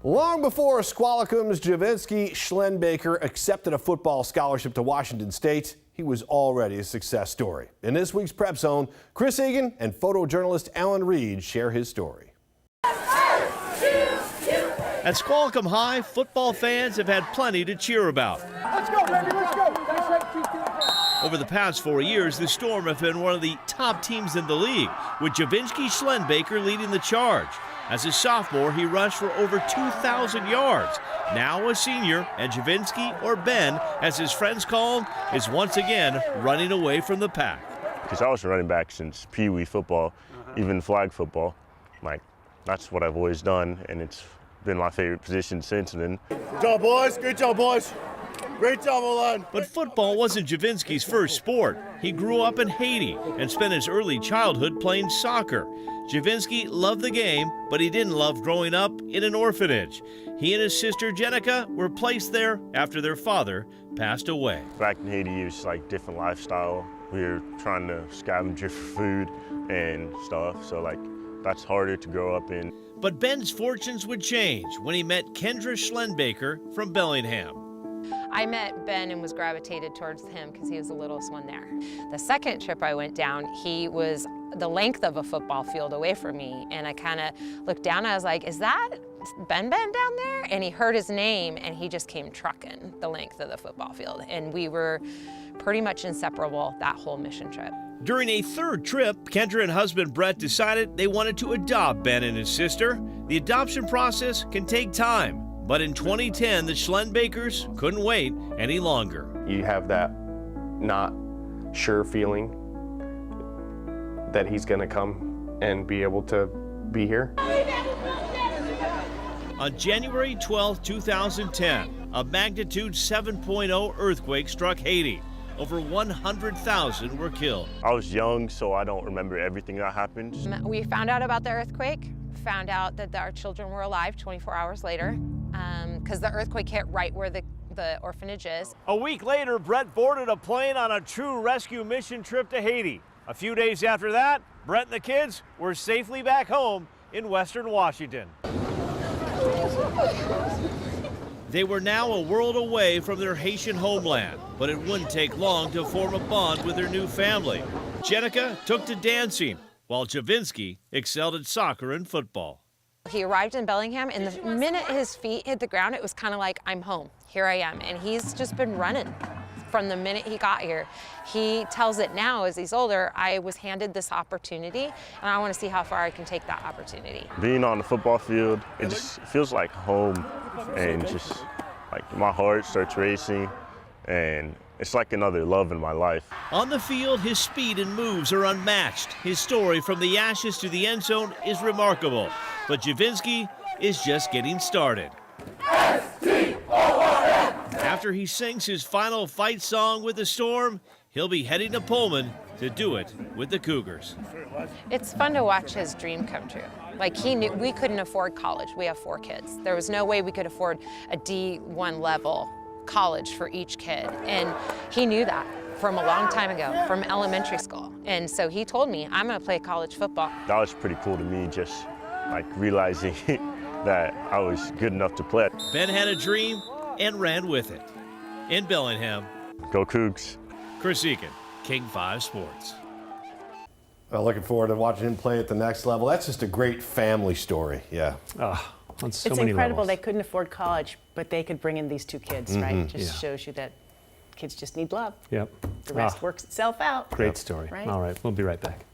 Long before Squalicum's Javinsky Schlenbaker accepted a football scholarship to Washington State, he was already a success story. In this week's Prep Zone, Chris Egan and photojournalist Alan Reed share his story. At Squalicum High, football fans have had plenty to cheer about. Let's go, baby, let's go. Over the past 4 years, the Storm have been one of the top teams in the league, with Javinsky Schlenbaker leading the charge. As a sophomore, he rushed for over 2,000 yards. Now a senior, and Javinsky, or Ben, as his friends call him, is once again running away from the pack. Because I was running back since Pee Wee football, even flag football. That's what I've always done, and it's been my favorite position since then. Good job, boys. Great job, boys. Great job, O-line. But football wasn't Javinsky's first sport. He grew up in Haiti and spent his early childhood playing soccer. Javinsky loved the game, but he didn't love growing up in an orphanage. He and his sister Jenica were placed there after their father passed away. Back in Haiti, it was like different lifestyle. We were trying to scavenge for food and stuff, so that's harder to grow up in. But Ben's fortunes would change when he met Kendra Schlenbaker from Bellingham. I met Ben and was gravitated towards him because he was the littlest one there. The second trip I went down, he was the length of a football field away from me, and I kind of looked down and I was like, is that Ben down there? And he heard his name and he just came trucking the length of the football field, and we were pretty much inseparable that whole mission trip. During a third trip, Kendra and husband Brett decided they wanted to adopt Ben and his sister. The adoption process can take time, but in 2010, the Schlenbakers couldn't wait any longer. You have that not sure feeling that he's going to come and be able to be here. On January 12, 2010, a magnitude 7.0 earthquake struck Haiti. Over 100,000 were killed. I was young, so I don't remember everything that happened. We found out about the earthquake, found out that our children were alive 24 hours later, because the earthquake hit right where the orphanage is. A week later, Brett boarded a plane on a true rescue mission trip to Haiti. A few days after that, Brett and the kids were safely back home in Western Washington. They were now a world away from their Haitian homeland, but it wouldn't take long to form a bond with their new family. Jenica took to dancing, while Javinsky excelled at soccer and football. He arrived in Bellingham, and the minute his feet hit the ground, it was kind of like, I'm home, here I am. And he's just been running from the minute he got here. He tells it now as he's older, I was handed this opportunity, and I want to see how far I can take that opportunity. Being on the football field, it just feels like home, and just my heart starts racing, and it's like another love in my life. On the field, his speed and moves are unmatched. His story from the ashes to the end zone is remarkable, but Javinsky is just getting started. After he sings his final fight song with the Storm, he'll be heading to Pullman to do it with the Cougars. It's fun to watch his dream come true. He knew we couldn't afford college. We have 4 kids. There was no way we could afford a D1 level college for each kid. And he knew that from a long time ago, from elementary school. And so he told me, I'm gonna play college football. That was pretty cool to me, just realizing that I was good enough to play. Ben had a dream and ran with it. In Bellingham, Go Cougs. Chris Egan, King 5 Sports. Well, looking forward to watching him play at the next level. That's just a great family story. Yeah. On so it's many incredible. levels. They couldn't afford college, but they could bring in these 2 kids, right? It just shows you that kids just need love. Yep. The rest works itself out. Great story. Right? All right, we'll be right back.